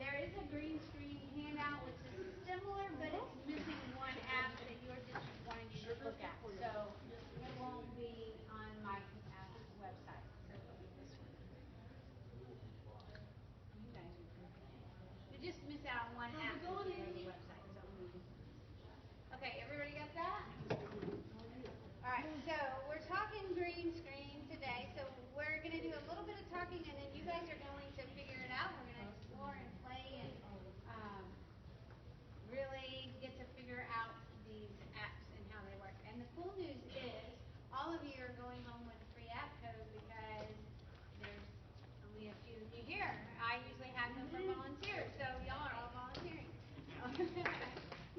there is a green screen handout which is similar, but it's missing one app that you're just wanting you to look at. So it won't be on my website. So it'll be this one. You guys are perfect. You just miss out on one app if you go to the website. So. Okay, everybody got that? Alright, so we're talking green screen today, so we're going to do a little bit of talking and then you guys are going to figure it out. We're going to explore and play and really get to figure out these apps and how they work. And the cool news is all of you are going home with a free app code because there's only a few of you here. I usually have them for volunteers, so y'all are all volunteering.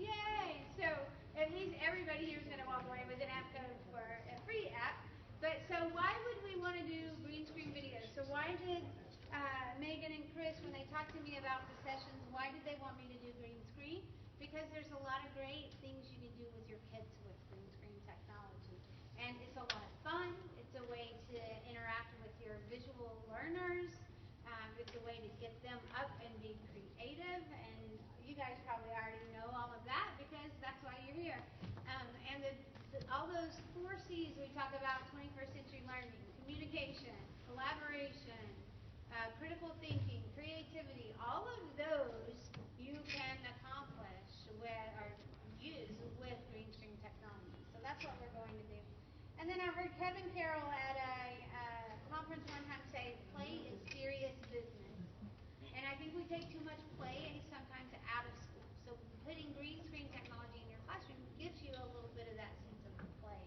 Yay! So at least everybody here is going to walk away with an app code for a free app. But so why would we want to do green screen videos? So why did Megan and Chris, when they talked to me about the sessions, why did they want me to do green screen? Because there's a lot of great things you can do with your kids with green screen technology. And it's a lot of fun. It's a way to interact with your visual learners. It's a way to get them up and be creative. And you guys probably already know all of that because that's why you're here. And all those 4 C's we talk about 21st century learning: communication, collaboration, critical thinking, creativity. All of those you can accomplish with or use with green screen technology. So that's what we're going to do. And then I heard Kevin Carroll at a conference one time say, play is serious business. And I think we take too much play sometimes out of school. So putting green screen technology in your classroom gives you a little bit of that sense of play.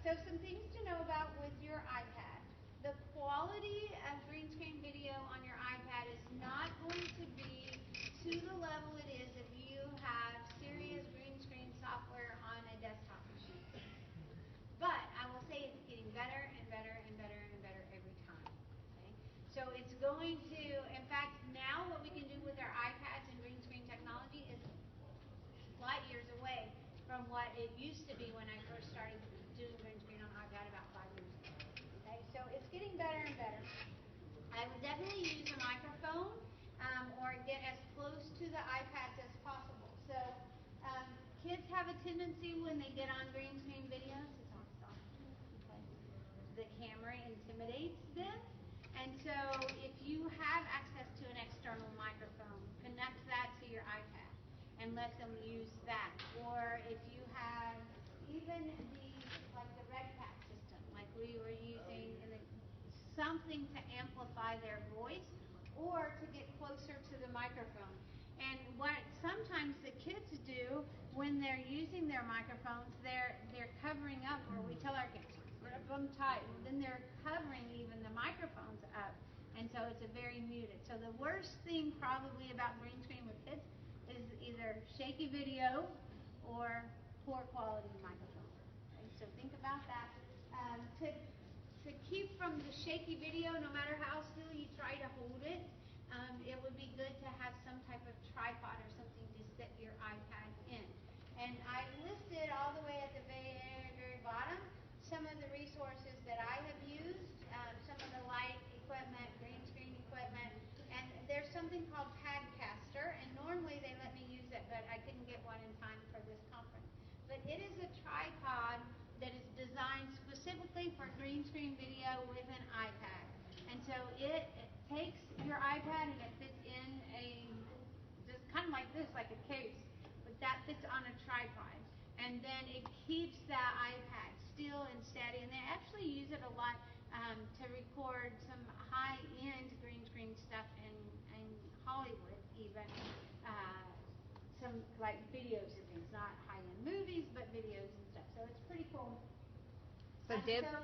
So some things to know about with your iPad. The quality of green screen video on your iPad is not going to be to the level it is if you have serious green screen software on a desktop machine. But I will say it's getting better and better and better and better every time. Okay? So it's going to, in fact, now what we can do with our iPads and green screen technology is light years away from what it used to be when I first started doing green screen on iPad about 5 years ago. Okay? So it's getting better and better. I would definitely use a microphone or get as close to the iPads as possible. So kids have a tendency when they get on green screen videos, the camera intimidates them. And so if you have access to an external microphone, connect that to your iPad and let them use that. Or if you have even like the Red Pack system, like we were using, something to amplify their voice or to get closer to the microphone. And what sometimes the kids do when they're using their microphones, they're covering up, or we tell our kids, grip them tight. Well, then they're covering even the microphones up, and so it's a very muted. So the worst thing probably about green screen with kids is either shaky video or poor quality microphone. Okay, so think about that. To keep from the shaky video, no matter how still you try to hold it, it would be good to have some type of tripod or something to set your iPad in. And I listed all the way at the very, very bottom some of the resources that I have used, some of the light equipment, green screen equipment, and there's something called Tadcaster, and normally they let me use it, but I couldn't get one in time for this conference. But it is a tripod that is designed specifically for green screen video with an iPad. And so it takes your iPad and it fits in just kind of like this, like a case, but that fits on a tripod. And then it keeps that iPad still and steady. And they actually use it a lot to record some high-end green screen stuff in Hollywood even. Some like videos and things, not high-end movies, but videos and stuff. So it's pretty cool. So Deb, so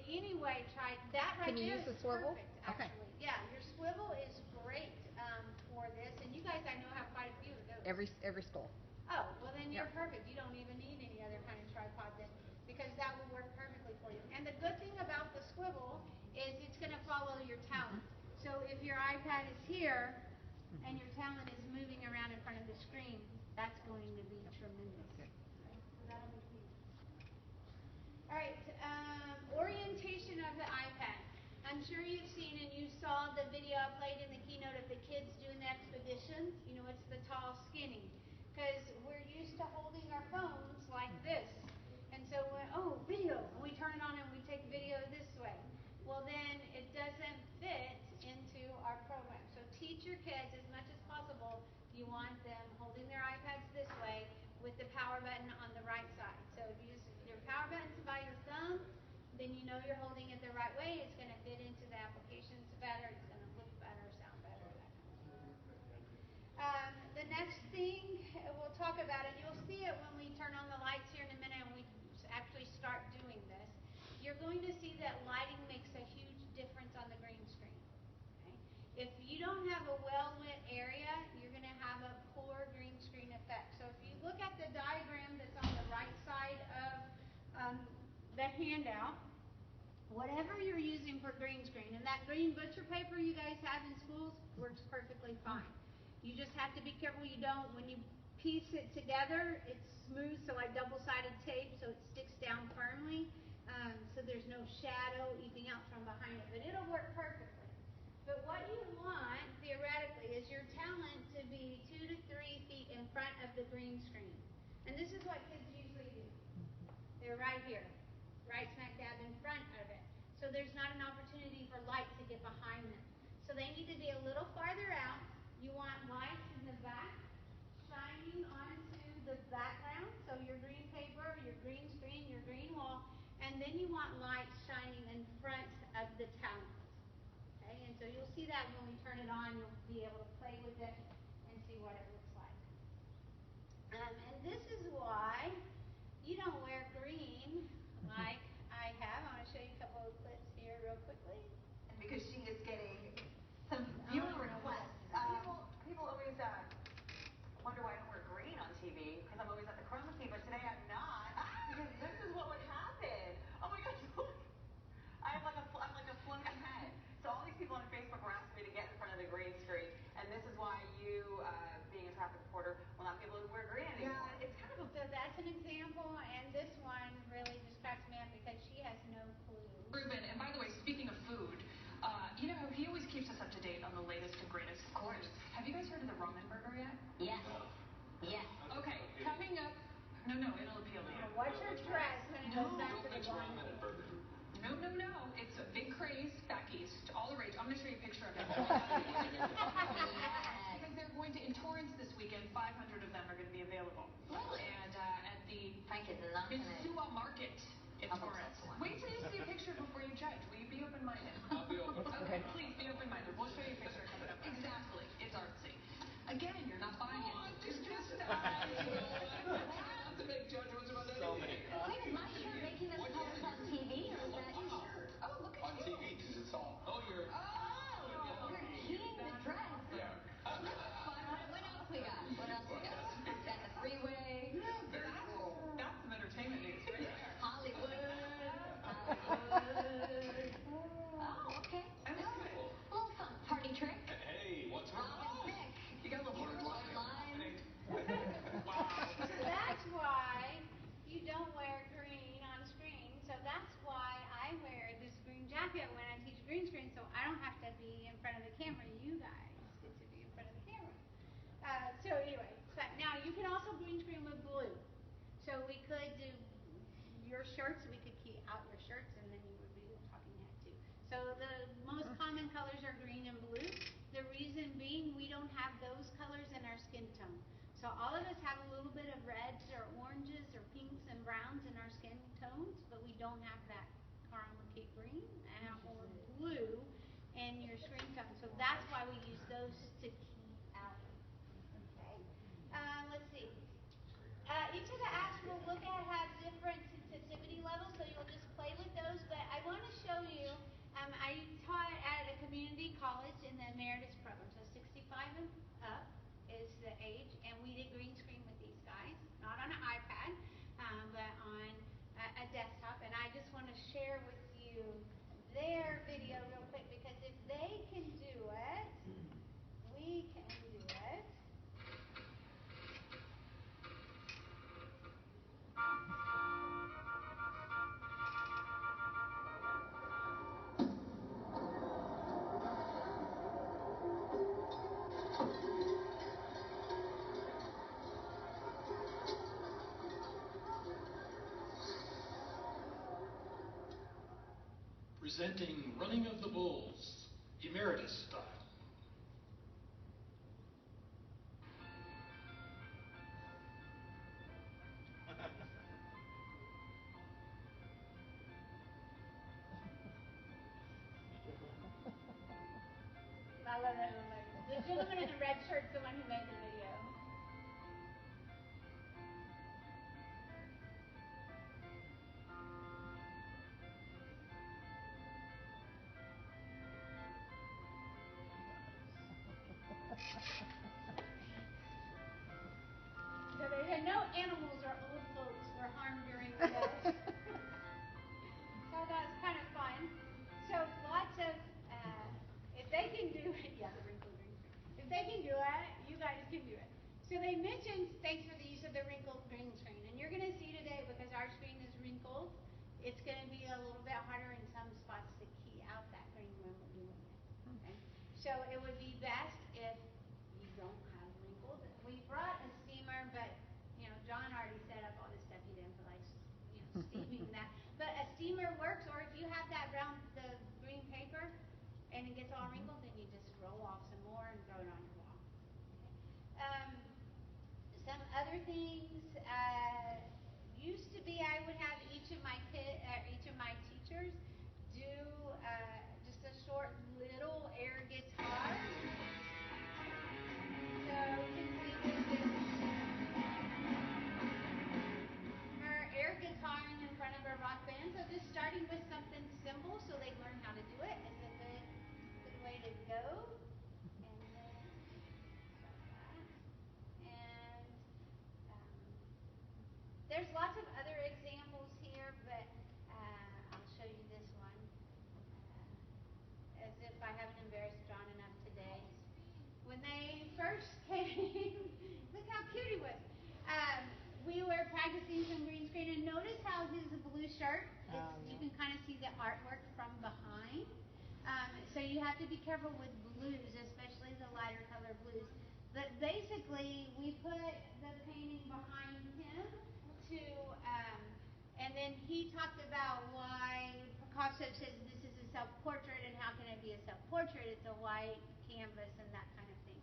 anyway, try that right there. Can you use the swivel? Perfect, actually. Okay. Yeah, your swivel is great for this. And you guys, I know, have quite a few of those. Every school. Oh, well then you're perfect. You don't even need any other kind of tripod then, because that will work perfectly for you. And the good thing about the swivel is it's going to follow your talent. So if your iPad is here and your talent is moving around in front of the screen, that's going to be tremendous. Okay, so that'll be huge. All right, orientation of the iPad. I'm sure you've seen and you saw the video I played in the keynote of the kids doing the positions. You know, it's the tall, skinny. Because we're used to holding our phones like this. And so, video, and we turn it on and we take video this way. Well, then it doesn't fit into our program. So teach your kids as much as possible. You want them holding their iPads this way with the power button on the right side. So if you use your power buttons by your thumb, then you know you're holding it the right way. It's going to fit into the applications better. It's going to look better, sound better, that kind of thing. The next thing we'll talk about, and you'll see it when we turn on the lights here in a minute and we actually start doing this, you're going to see that lighting makes a huge difference on the green screen. Okay? If you don't have a well-lit area, you're going to have a poor green screen effect. So if you look at the diagram that's on the right side of the handout, whatever you're using for green screen, and that green butcher paper you guys have in schools works perfectly fine. You just have to be careful you don't, when you piece it together, it's smooth, so like double-sided tape, so it sticks down firmly, so there's no shadow eking out from behind it, but it'll work perfectly. But what you want, theoretically, is your talent to be 2 to 3 feet in front of the green screen. And this is what kids usually do. They're right here, right smack dab in front of it. So there's not an opportunity for light to get behind them. So they need to be a little farther out. You want lights in the back shining onto the background, so your green paper, your green screen, your green wall, and then you want lights shining in front of the talent. Okay, and so you'll see that when we turn it on, you'll be able to play with it and see what it looks like. And this is why you don't wear green like I have. I want to show you a couple of clips here real quickly. Because she is getting some viewer requests. People always wonder why I don't wear green on TV, because I'm always at the Chroma key, but today I'm not, because this is what would happen. Oh my gosh, I'm like a floating head. So all these people on Facebook were asking me to get in front of the green screen, and this is why you, being a traffic reporter, will not be able to wear green anymore. Yeah, it's kind of so that's an example, and this one really just cracks me up because she has no clue. Ruben, and by the way, speaking of food, you know, he always keeps us up to date on the latest and greatest. Of course. Have you guys heard of the ramen burger yet? Yes. Yes. Okay, coming up. No, it'll appeal to you. Watch your dress when it goes back to the ramen and burger. No. It's a big craze back east, all the rage. I'm going to show you a picture of it. Because they're going to, in Torrance this weekend, 500 of them are going to be available. Really? And at the Mitsua Market in Torrance. Wait till you see a picture before you judge. Will you be open-minded? I'll be open. Okay, please be open-minded. We'll show you a picture coming up. Exactly. It's artsy. Again, you're not buying it. Just not to make judgments about anything. So many. Wait, is my shirt making us colors on TV, or is that your shirt? Oh, look at On you. TV, because it's all. Oh, you're keying the dress. Yeah. What else we got? Got the freeway. Yeah, very cool. That's some entertainment news right there. Hollywood. Oh, okay. I like it. A little fun. Party trick. Hey, what's wrong? Robin Thicke. You got a little Borderline line. Wow. So that's why you don't wear green on screen. So that's why I wear this green jacket when I teach green screen, so I don't have to be in front of the camera. You guys get to be in front of the camera. So anyway, but now you can also green screen with blue. So we could do your shirts, we could key out your shirts, and then you would be a talking head too. So the most common colors are green and blue. The reason being we don't have those colors in our skin tone. So all of us have a little bit of reds or oranges or pinks and browns in our skin tones, but we don't have that caramel cake green or blue in your screen tone. So that's why we use those to key out. Okay. Let's see. Each of the apps we'll look at has different sensitivity levels, so you'll just play with those. But I want to show you, I taught at a community college in the emeritus program, so 65 and up is the age, and we did green screen with these guys, not on an iPad, but on a desktop. And I just want to share with you their video real quick, because if they can do it, we can do it. presenting Running of the Bulls, Emeritus style. I love that little lady. The gentleman in the red shirt's the one who made the video. So they had no animals or old folks were harmed during the day. So that's kind of fun. So lots of, if they can do it, yeah, the wrinkled green screen. If they can do it, you guys can do it. So they mentioned thanks for the use of the wrinkled green screen. And you're going to see today, because our screen is wrinkled, it's going to be a little bit harder in some spots to key out that green when we're doing it. Okay? So it would be best if you don't have wrinkles. We brought a steamer, but John already set up all this stuff. He didn't feel like steaming that. But a steamer works, or if you have that the green paper and it gets all wrinkled, then you just roll off some more and throw it on your wall. Okay. Some other things used to be I would have each of my teachers do just a short little air guitar. So you can see this is her air guitaring in front of a rock band. So just starting with something simple so they learn how to do it is a good way to go. And then and there's lots of other examples here, but I'll show you this one. As if I haven't embarrassed John enough today. When they first came, look how cute he was. We were practicing some green screen, and notice how his blue shirt, you can kind of see the artwork from behind. So you have to be careful with blues, especially the lighter color blues. But basically, we put the painting behind him and then he talked about why Picasso says this is a self-portrait, and how can it be a self-portrait? It's a white canvas and that kind of thing.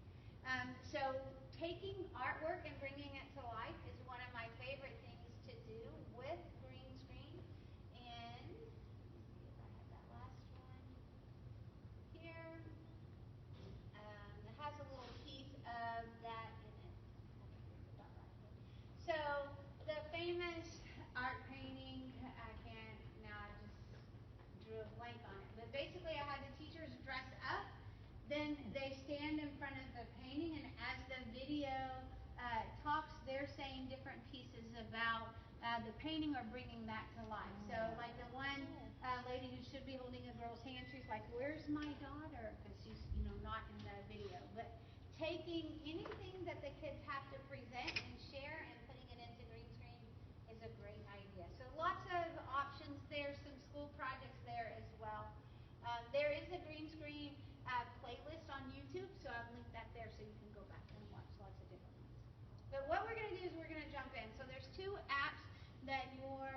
So taking artwork and bringing it to life is one of my favorite things to do with green screen. And let me see if I have that last one here. It has a little piece of that in it. So the famous art painting, I can't now, I just drew a blank on it. But basically I had the teachers dress up, then they stand in front of the painting, and as the video talks, they're saying different pieces about the painting or bringing that to life. So like the one lady who should be holding a girl's hand, she's like, "Where's my daughter?" Because she's not in the video. But taking anything that the kids have to present and share and putting it into green screen is a great idea. So lots of options there, some school projects there as well. There is a green screen playlist on YouTube, so I've linked that there so you can go back and watch lots of different ones. But what we're going to do is we're going to jump in. So there's two apps that your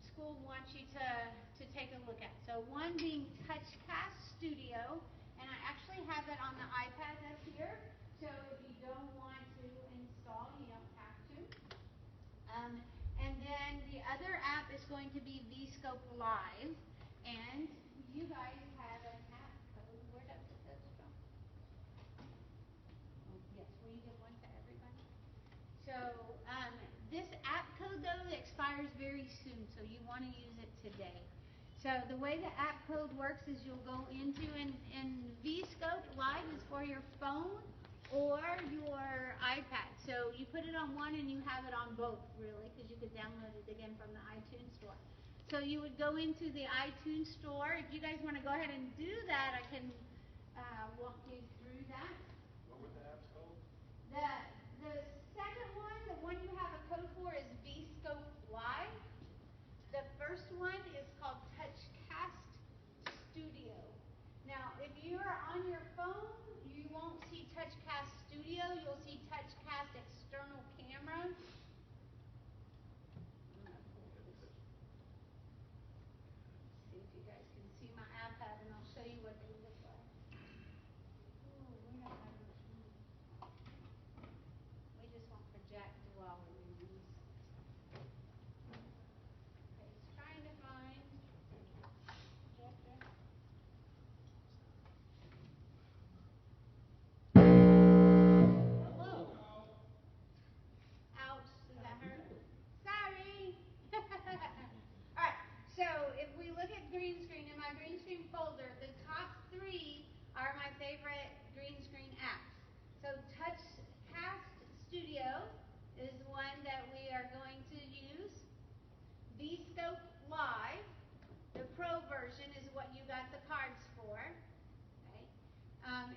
school wants you to take a look at. So one being Touchcast Studio, and I actually have it on the iPad up here. So if you don't want to install, you don't have to. And then the other app is going to be VScope Live, and you guys have an app code. Where did I put those from? Oh, yes, will you give one to everybody? So this app code, though, expires very soon, so you want to use it today. So the way the app code works is you'll go into, and VScope Live is for your phone or your iPad. So you put it on one and you have it on both, really, because you could download it again from the iTunes store. So you would go into the iTunes store. If you guys want to go ahead and do that, I can walk you through that. What were the apps called? The second one, the one you have a code for, is VScope Live. The first one is called Touchcast Studio. Now, if you're on your phone, you won't see Touchcast Studio. You'll see Touchcast External Camera. See if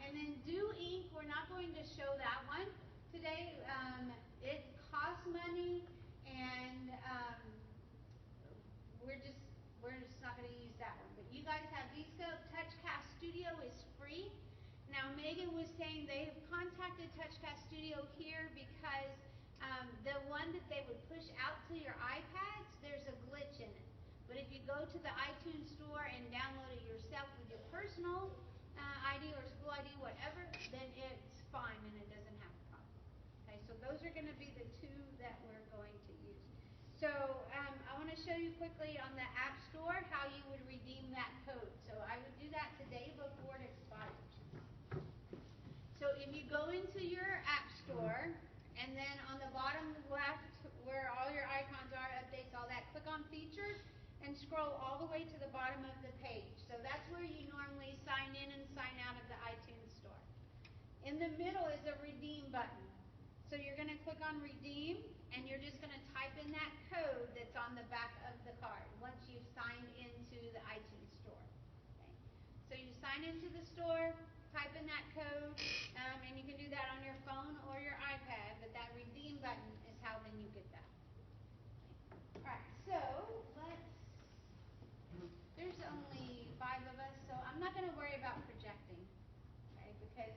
And then Do Ink, we're not going to show that one today. It costs money, and we're just not going to use that one. But you guys have Vscope. Touchcast Studio is free. Now Megan was saying they've contacted Touchcast Studio here because the one that they would push out to your iPads, there's a glitch in it. But if you go to the iTunes store and download it yourself with your personal ID or school ID, whatever, then it's fine and it doesn't have a problem. Okay, so those are going to be the two that we're going to use. So I want to show you quickly on the App Store how you would redeem that code. So I would do that today before it expires. So if you go into your App Store, and then on the bottom left where all your icons are, updates, all that, click on Features and scroll all the way to the bottom of the page. So that's where you normally sign in and sign out of the iTunes Store. In the middle is a Redeem button. So you're going to click on Redeem, and you're just going to type in that code that's on the back of the card once you've signed into the iTunes Store. Okay. So you sign into the store, type in that code, and you can do that on your phone or your iPad, but that Redeem button is how then you get that. Okay. Alright, so there's only 5 of us, so I'm not going to worry about projecting, okay, because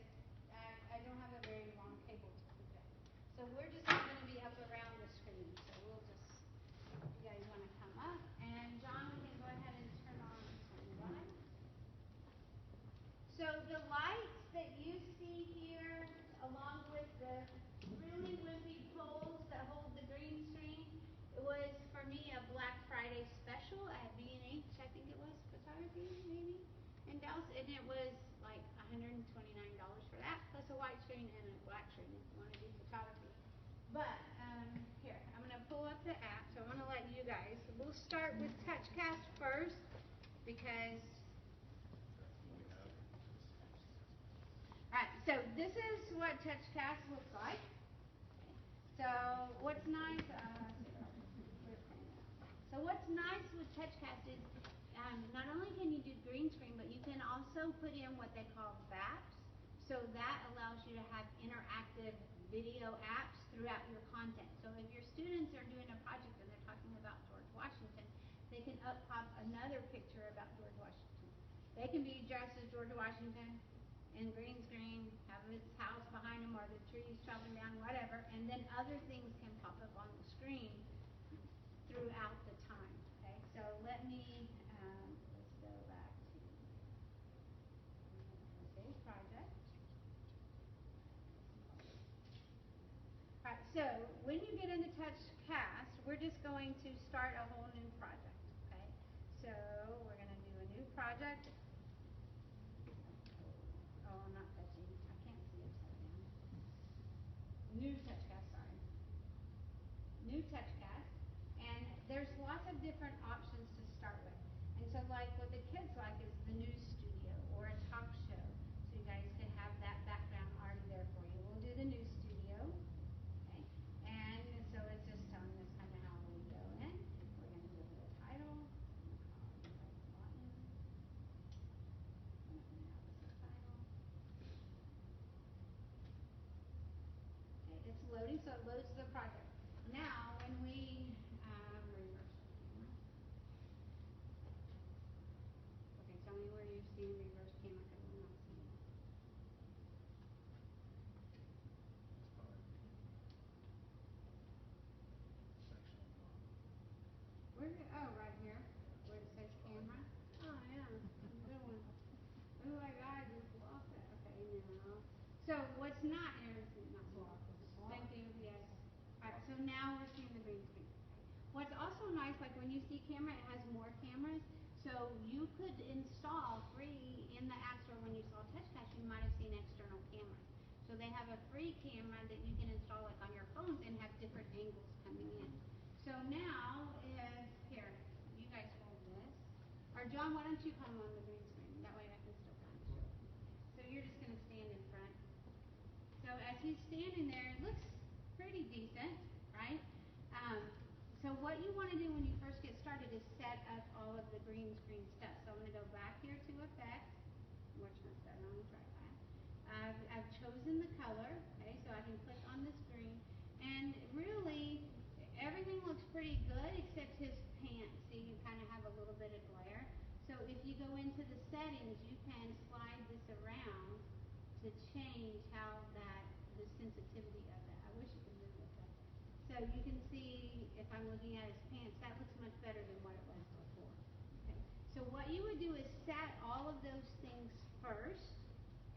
I don't have a very long cable to project. So we're just all going to be up around the screen, so we'll just, if you guys want to come up, and John, we can go ahead and turn on some lights. So the lights that you see here, along with the really wimpy poles that hold the green screen, it was, for me, a Black Friday special at B&H, I think it was, photography, maybe, in Dallas, and it was like $129 for that, plus a white screen and a black screen if you want to do photography. But, here, I'm going to pull up the app, so I want to let you guys, we'll start with Touchcast first, because alright, so this is what Touchcast looks like. So what's nice, with Touchcast is not only can you do green screen, but you can also put in what they call VAPs. So that allows you to have interactive video apps throughout your content. So if your students are doing a project and they're talking about George Washington, they can pop another picture about George Washington. They can be dressed as George Washington in green screen, have his house behind him or the trees chopping down, whatever, and then other things can pop up on the screen throughout the time. Okay, so let me, let's go back to save project. Alright, so when you get into Touchcast, we're just going to start a whole new project. Okay, so we're going to do a new project. Oh, I'm not touching. I can't see upside down. New Touchcast, sorry. New Touchcast. And there's lots of different options to start with. And so like what the kids like is the news studio or a talk show. So you guys can have that background already there for you. We'll do the news studio. Okay. And so it's just telling us kind of how we go in. We're going to give it a title. It's loading, so it loads the project. Now, when we reverse the camera. Okay, tell me where you've seen reverse camera because I'm not seeing it. Where's it? Oh, right here, where it says camera. Oh, yeah, good one. Oh, my God, you lost it. Okay, now. So, what's not here is not blocked. Thank you, yes. Alright, so now we're seeing the green screen. What's also nice, like when you see camera, it has more cameras. So you could install free in the App Store when you saw Touchcast, you might have seen external cameras. So they have a free camera that you can install like on your phones and have different angles coming in. So now, here, you guys hold this. Or John, why don't you come on the green screen? That way I can still kind of show you. So you're just going to stand in front. So as he's standing there, it looks pretty decent, right? So what you want to do when you first get started is set up all of the green screen stuff. So I'm going to go back here to Effects, which must that on track that. I've chosen the color, okay, so I can click on the screen, and really, everything looks pretty good except his pants. See, you kind of have a little bit of glare. So if you go into the settings, you can slide this around to change how the sensitivity of that. I wish you could move with that. So you can see if I'm looking at his pants, that looks much better than what it was before. Okay. So what you would do is set all of those things first.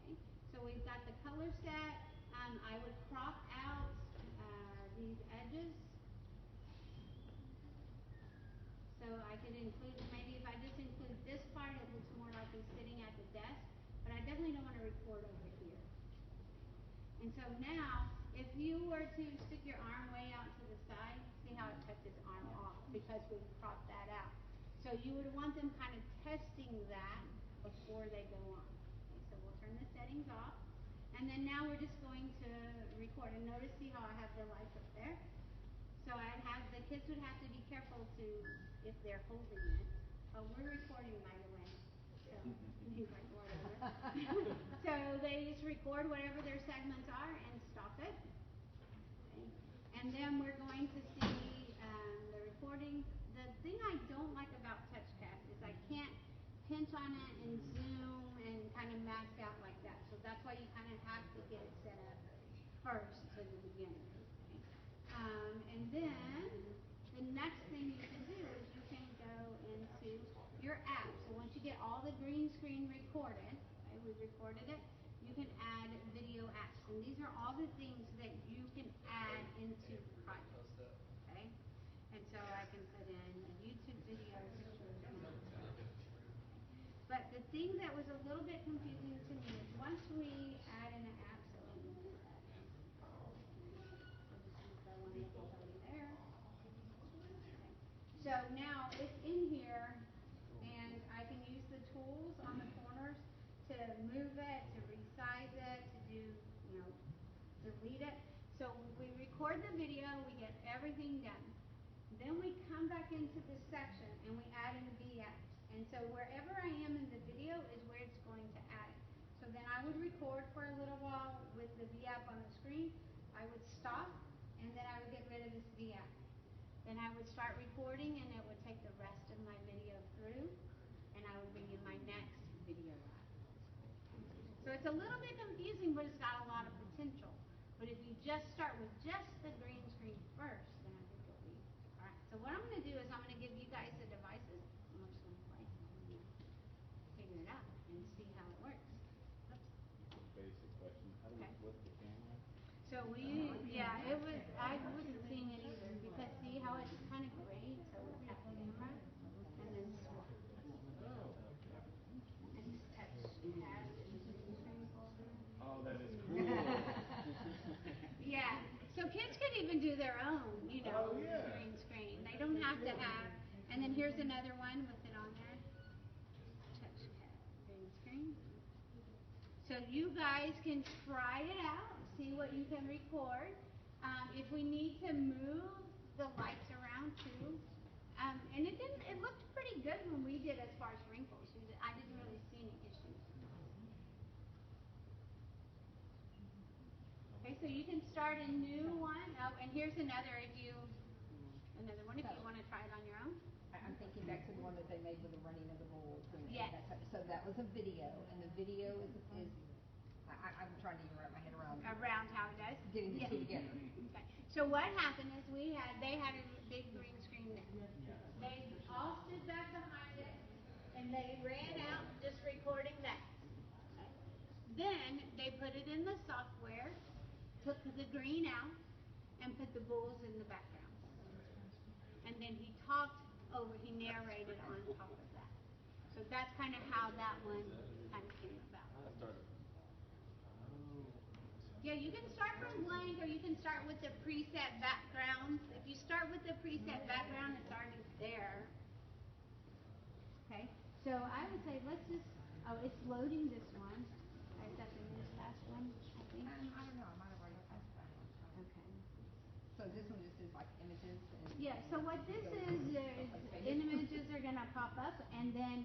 Okay. So we've got the color set. I would crop out these edges. So I could include, maybe if I just include this part, it looks more like he's sitting at the desk, but I definitely don't want to record over here. And so now, if you were to stick your arm way out to the side, see how it took his arm off because we've cropped that out. So you would want them kind of testing that before they go on. Okay, so we'll turn the settings off. And then now we're just going to record. And notice, see how I have the lights up there? So the kids would have to be careful if they're holding it. Oh, we're recording, by the way. So, whatever. So they just record whatever their segments are and stop it. Okay. And then we're going to see the recording. The thing I don't like about Touchcast is I can't pinch on it and zoom and kind of max out like that. So that's why you kind of have to get it set up first to the beginning. And then the next thing you can do is you can go into your app. So once you get all the green screen recorded, okay, we recorded it, you can add video apps. And these are all the things that you can add into projects. Okay? And so I can put in a YouTube video, pictures, but the thing that was a little bit confusing to me is once we add in an app, so let me put that in. There. Okay. So now it's in here, and I can use the tools on the corners to move it, to resize it, to do, delete it. So we record the video, we get everything done. Then we come back into this section and we add in VFs. And so wherever I am in the video is where it's going to add it. So then I would record for a little while with the VF on the screen. I would stop, and then I would get rid of this VF. Then I would start recording, and it would take the rest of my video through, and I would bring in my next video app. So it's a little bit confusing, but it's got a lot of potential. But if you just start with just the green screen first, then I think it'll be all right. So what I'm going to do is I'm going to give you guys the devices. I'm just going to play and figure it out and see how it works. Oops. Basic question. How do we flip the camera? So I wasn't seeing it either because see how it's kind of gray, so it's tap camera and then swap. And this Touchcast is the green screen folder. Oh, that is cool. Yeah. So kids could even do their own, green screen. They don't have to have. And then here's another one with it on there. Touchcast green screen. So you guys can try it out, see what you can record. If we need to move the lights around too, and it looked pretty good when we did as far as wrinkles. I didn't really see any issues. Okay, so you can start a new one. Oh, and here's another if you want to try it on your own. I'm thinking back to the one that they made with the running of the bulls. Yes. So that was a video, and the video is I'm trying to even wrap my head Around how it does. Getting the two together. Okay. So what happened is they had a big green screen there. They all stood back behind it, and they ran out just recording that. Okay. Then they put it in the software, took the green out, and put the bulls in the background. And then he narrated on top of that. So that's kind of how that one kind of came about. Yeah, you can start from blank, or you can start with the preset background. If you start with the preset background, it's already there. Okay, so I would say it's loading this one. Is that the newest last one, I think? I don't know, I might have already passed that one. Okay. So this one just is like images? Yeah, so what this is images are going to pop up, and then,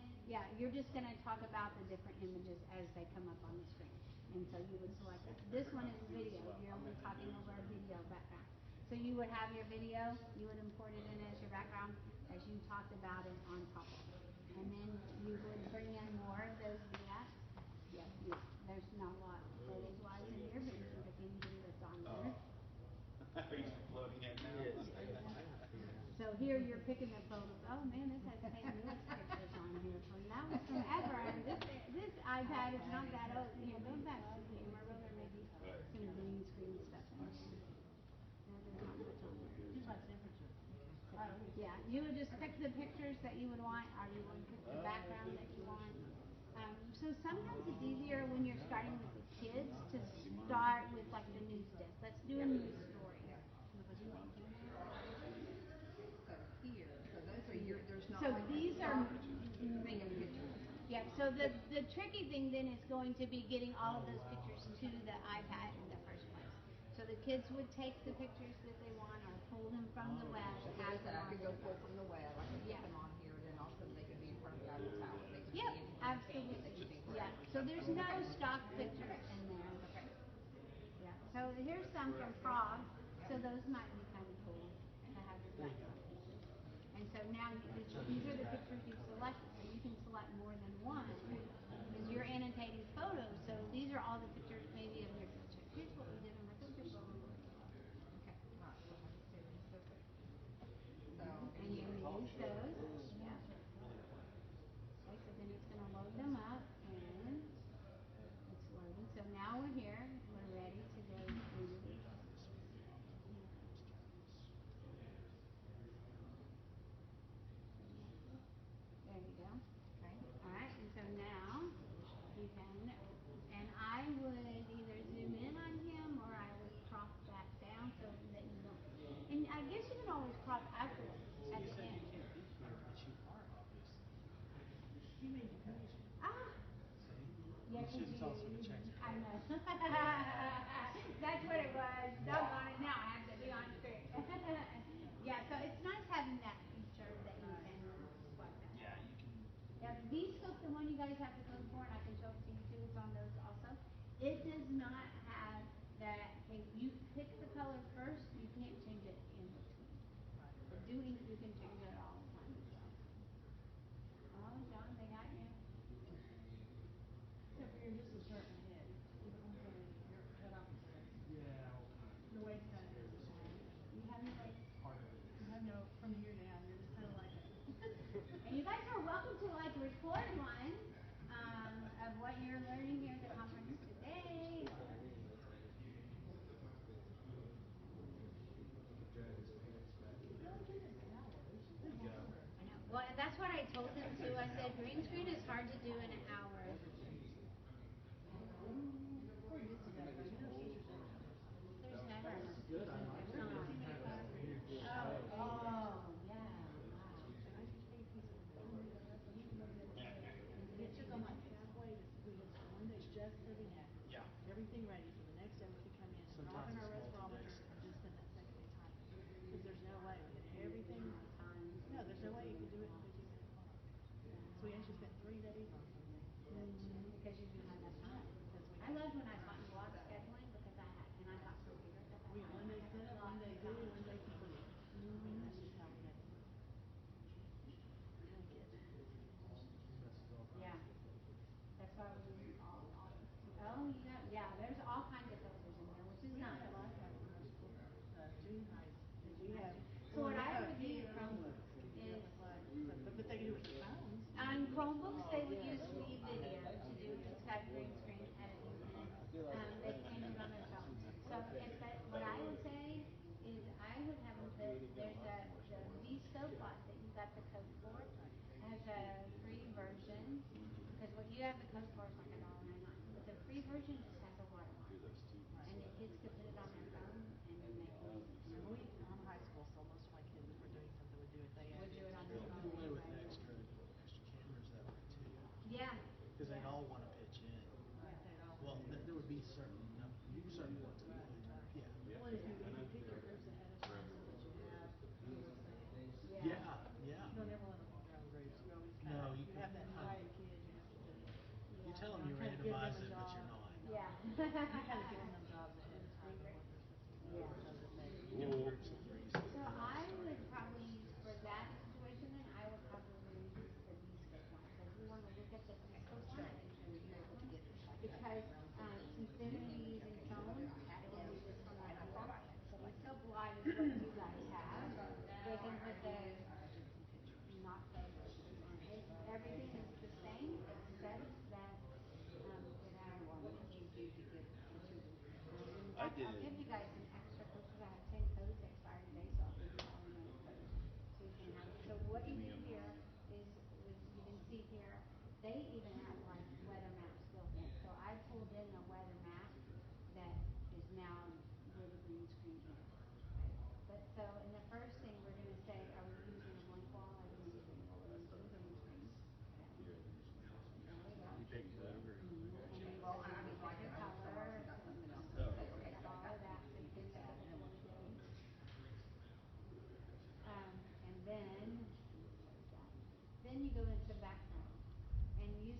you're just going to talk about the different images as they come up on the screen. And so you would select that. This one is video. You'll be talking over a video background. So you would have your video, you would import it in as your background as you talked about it on top of it. And then you would bring in more of those vignettes. Yep, there's not a lot photos wise in here, but you can pick anything that's on there. Are you floating it now? So here you're picking the photos. Oh man, this has St. Louis pictures on here from that was from ever. And this iPad is not that old. Here, go back to the camera. Well, there may be some green screen stuff in there. No, there's not much on there. Yeah, you would just pick the pictures that you would want, or you would pick the background that you want. So sometimes it's easier when you're starting with the kids to start with like the news desk. Let's do a news story. So here, so those are your, there's not So like these a are thing of pictures. yeah. So the tricky thing then is going to be getting all of those pictures to the iPad in the first place. So the kids would take the pictures that they want or pull them from the web. So Have there's them that, I on could go there. pull from the web, I could Yeah. put them on here, then also they could be in front of the Eiffel Tower, they could Yep, be in front of the canyon, they absolutely. could be Yeah. So there's no stock pictures in there. Okay. Yeah. So here's some from Frog. So those might be kind of cool to have your background pictures. And so now these are the pictures you've selected. So you can select more than one because you're annotating photos. So these are all the pictures maybe of your picture. Here's what we did on our picture phone. Okay, right, so I just did this real quick. So, And you use those. Yeah. Okay, so then it's going to load them up and it's loading. So now we're here. We're ready to go through. There you go. okay. All right, and so now you can, and I would either zoom in on him or I would crop that down so that you don't. And I guess you can always crop afterwards at the end. Ah. Yeah, I know. That's what it was. Doggone it. Now I have to be on screen. Yeah, so it's nice having that feature that you can swipe that. Yeah, you can. Yeah, V-Scope, the one you guys have to code for, and I can show it to you too, it's on those also. It does not have that, hey, you pick the color first, you can't change it in between. But doing, you can change it all the time as well. Oh, John, they got you. Except for you're just a certain head. You're cut off the waist. Yeah. The waist kind of is. You have your way. You have no, from here down, you're just kind of like a. And you guys are welcome to like record one of what you're learning here at the conference today. I know. Well, and that's what I told them too. I said green screen is hard to do in an hour. We're used to that, but you know, teachers are. There's never. Good, I like it. Oh, yeah. It took them like halfway to squeeze one day just for the app. Yeah. Everything ready, so the next day we could come in and drop in our respirometer and just spend that second day typing. Because there's no way we had everything. No, there's no way you could do it in 15 minutes. So we actually spent 3 days on something. Because you didn't have enough time. I loved when I taught you block scheduling because I had, and I got computers at that We time. one day set up, one day do, one day complete. And that's just how we had to do it. Really good. Yeah. That's why we use all. Oh, you got, yeah, there's all kinds of filters in there, which is We nice. have iPad in our school, junior highs, and we have. So what I would do Chromebooks is, but they can do it with their phones. on Chromebooks, they would use Video to do Skype green screen editing.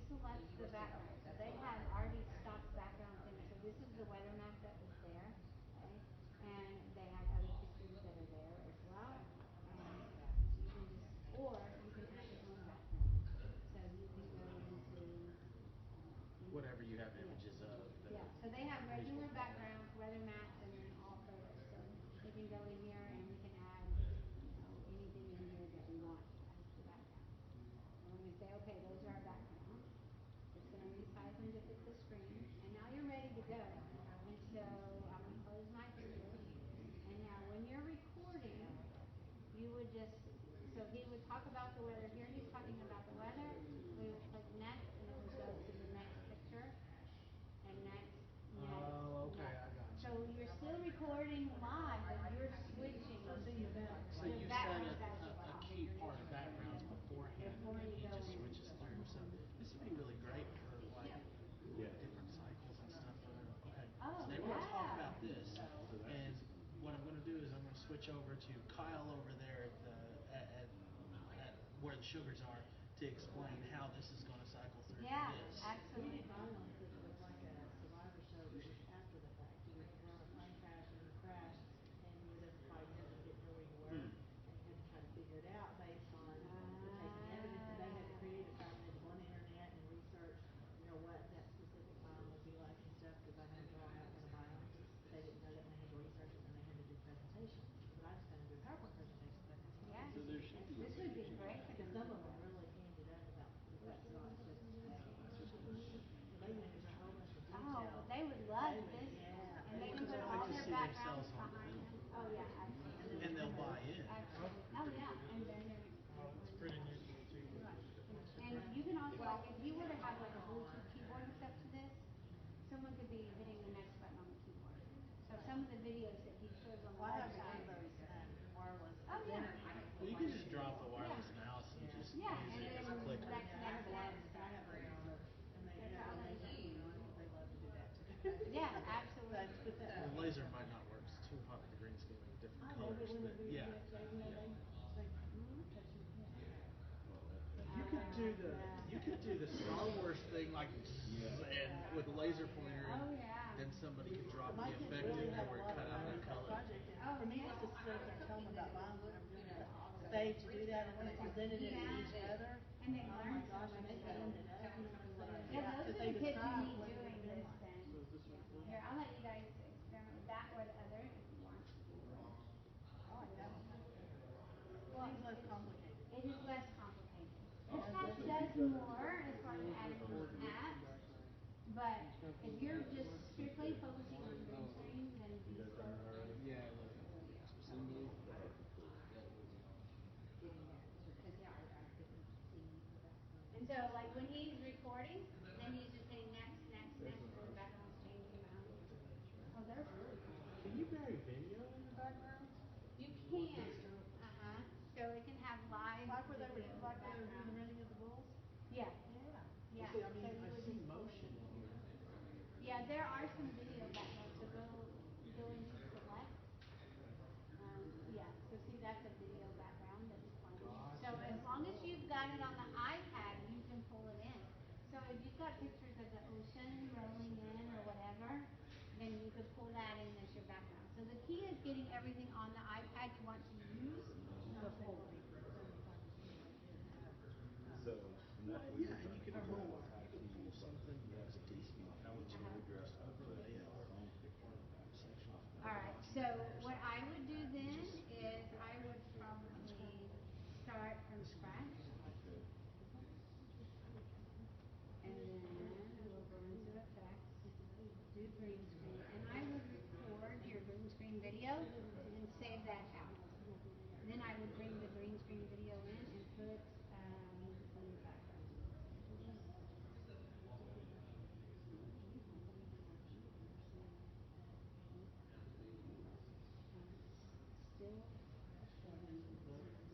select the background. So they had already stock background things. So this is the weather map that was there, okay? And they have other pictures that are there as well. And you can just, or you can add your own background. So you can go into Whatever you have images of. yeah, so they have regular backgrounds, weather maps, and then all photos. So we can go in here and we can add, anything in here that we want as the background. And when we say, okay, those are our backgrounds, it's going to resize them to fit the screen. And now you're ready to go. And so I'm going to close my computer. And now when you're recording, you would just, so he would talk about the weather. Here he's talking about the weather. We would click next, and it would go to the next picture. And next. Oh, okay, I got you. So you're still recording live, but you're switching. So you set a key part of backgrounds beforehand, and he just switches through. So this would be really great for like different cycles and stuff. Okay. Oh, Today we're going to talk about this, and what I'm going to do is I'm going to switch over to Kyle over there at where the sugars are to explain how this is going to cycle through Yeah, this. absolutely. It was like a survivor show, but just after the fact. You would run a plane crash and you crashed, and you would have to fight in and get to where you were, and you had to try to figure it out based on the taking evidence, and they had to create a file, and they had to go on the internet and research, what that specific biome would be like and stuff, because I had to draw out what a biome, but they didn't know that, and they had to research it, and they had to do presentations. But I just kind of do a PowerPoint presentation, but Yeah, this would be great. because some of them really canned it up about the fact that it's just they went into a whole bunch of detail. Oh, they would love this. Yeah. And they can Because put they like all to their see backgrounds themselves on behind film. them. Oh yeah, absolutely. And they'll buy in. Absolutely. Oh yeah, and then It's pretty neat too. and you can also, like, if you were to have like a Bluetooth keyboard and stuff to this, someone could be hitting the next button on the keyboard. So some of the videos that he shows on the Well, I have website. one of those wireless Oh, yeah. Well, you can just drop the wireless mouse and just Yeah, use and it as then a clicker. next, I have a wireless, but I have one and they have a laser, they love to do that too. Yeah, absolutely. The laser might not work. It's too hot with the green screen with different colors, but yeah. You could do the Star Wars thing like and with a laser pointer, and Oh yeah. then somebody could drop the My kids effect really in there had a where it lot cut of out fun that with that color. project, and for me, it's just to sit up there and tell them about bombs and everything, but they to do that, and when they presented it to each other, And they oh my learn so gosh, much. and they filmed it up, Yeah, those because are they the kids who described need what it doing would have been this like. then. Here, I'll let you guys experiment that or the other if you want. I like that one. Well, Seems less complicated. it is less complicated. Touchcast does more as far as adding apps, but if you're just strictly focusing on green screen, then these are and so like when he's recording, then he's just saying next, next, next, and the background's changing behind him. Oh, there's really cool. Can you bury video in the background? You can. So it can have live Like where they were, video in the like where they were doing the background. running of the bulls? Yeah. Yeah. Yeah. See, I So mean, you I would see just pull it motion in. in here. Yeah, there are some video backgrounds. So go into select. Yeah. So see, that's a video background that's playing. So as long as you've got it on the iPad, you can pull it in. So if you've got pictures of the ocean rolling in or whatever, then you could pull that in as your background. So the key is getting everything on the iPad you want to use before. Yeah, and you could pull something that's decent overlay it or section. All right, so what I would do then is I would probably start from scratch. And then we'll go into effects, do green screen, and I would record your green screen video and save that out. Then I would bring the green screen video in and put some background music. Still showing.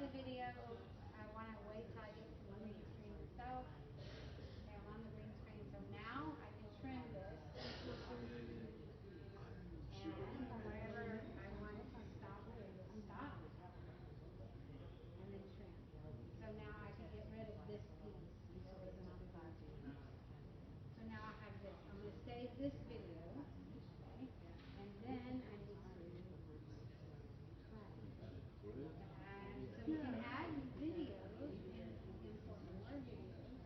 the video. I want to wait till I get to the green screen itself. Okay, I'm on the green screen, so now I can trim this. And wherever I want to stop, I will stop. And then trim. So now I can get rid of this piece. So it's not bugging. So now I have this. I'm going to save this video. Okay. And then I need to add. So you can add videos and import more videos.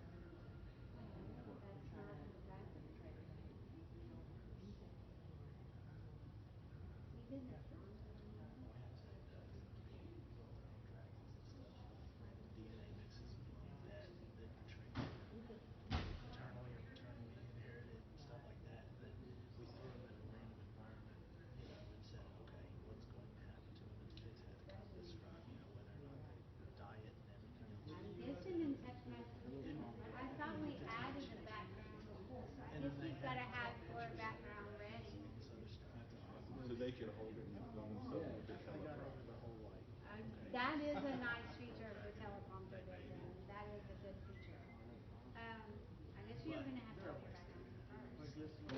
That's not that. You didn't. DNA mixes that paternally or maternally inherited and stuff like that. And then we threw them in a random environment, and said, okay, what's going to happen to them? And the kids had to kind of describe, whether or not they diet and everything else. I'm guessing in Touchcast, I thought we added a background before, so I guess we've got to have your background ready. So they could hold it and film themselves with their I got teleprompter. over the whole That is a nice feature of the teleprompter built-in. That is a good feature. I guess you're going to have to have your background first. Well,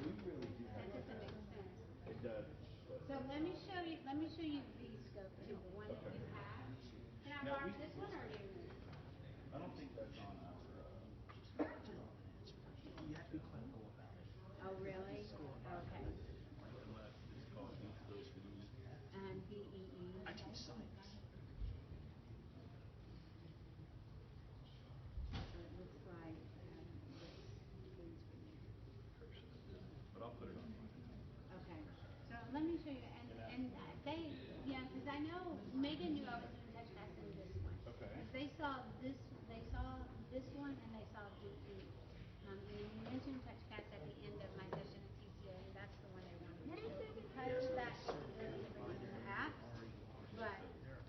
we really do That have doesn't make sense. It does. So let me show you V-scope too, the one that you have. Can I borrow this one or you? I don't think that's on our. You have to be clinical about it. Oh, really? Okay. Unless it's called VE. VEE. I teach science. So it looks like this green screen. But I'll put it on mine. Okay. So let me show you. And they, because I know Megan knew I was doing Touchcast in this one. Okay. Because they saw this one and they saw DE. And you mentioned Touchcast at the end of my session at TCA. That's the one they wanted to show because that capability to bring in the app. But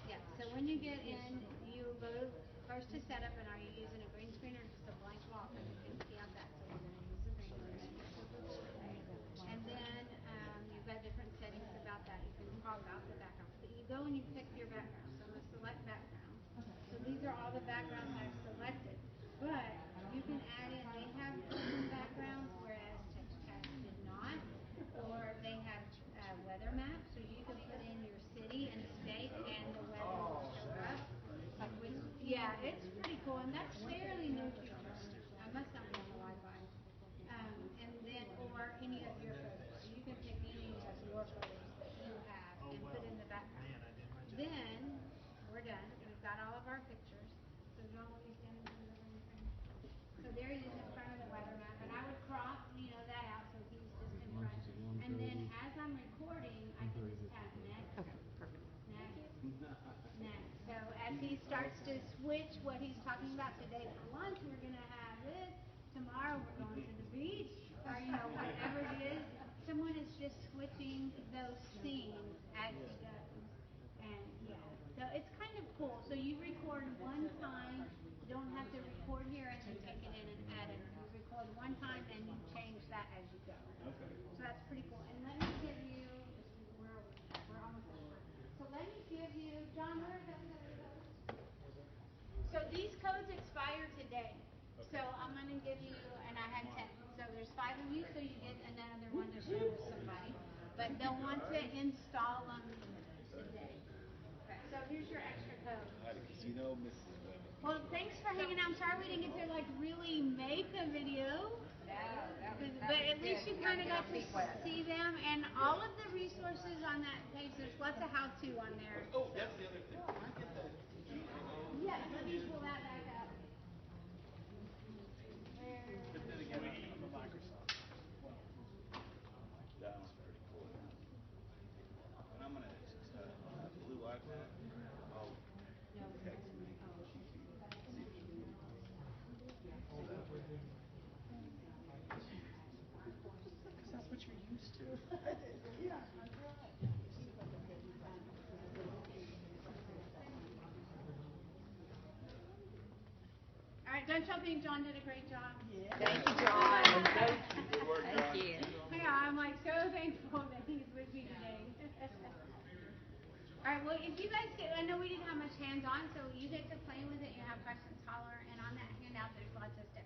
yeah, so when you get in, you go first to setup, and are you using a green screen or just a blank wall? Because you can see on that. So we're going to use the green screen. And then you've got different settings about that. You can crop out the background. But you go and you pick your background. So I'm going to select background. So these are all the backgrounds I've selected. But you can add in, they have different backgrounds, whereas Touchcast did not. Or they have weather maps, so you can put in your city and state and the weather will show up. Yeah, it's pretty cool, and that's fairly new feature. I must not be on the Wi-Fi. And then, or any of your photos. You can pick any of your photos that you have and put in the background. Then, we're done. We've got all of our pictures. So John, will you stand in front of the green screen? So there he is in front of the weather map, and I would crop, that out so he's just in front. And then as I'm recording, I can just tap next. Okay, perfect. Next. So as he starts to switch what he's talking about today for lunch, we're going to have this. Tomorrow we're going to the beach, or whatever it is. Someone is just switching those scenes as he goes. And so it's kind of cool. So you record one time. You don't have to record here and then take it in and add it. You record one time and you change that as you go. Okay. So that's pretty cool. And let me give you, we're almost at time. So let me give you, John, where are those other codes? So these codes expire today. So I'm going to give you, and I had 10. So there's 5 of you, so you get another one to share with somebody. But they'll want to install them today. Okay, so here's your extra code. Mrs. Webb. Well, thanks for hanging out. I'm sorry we didn't get to really make a video. But at least you kind of got to see them. And all of the resources on that page, there's lots of how-to on there. Oh, that's the other thing. Yes, let me pull that back up. But then again, I'm a Microsoft. That one's pretty cool. And I'm gonna blue iPad. Oh, text me. Because that's what you're used to. Yeah, that's right. All right, don't y'all think John did a great job? Thank you, John. Good work, John. Thank you. Yeah, I'm so thankful that he's with me today. All right. Well, if you guys get, I know we didn't have much hands-on, so you get to play with it, you have questions, holler, and on that handout, there's lots of steps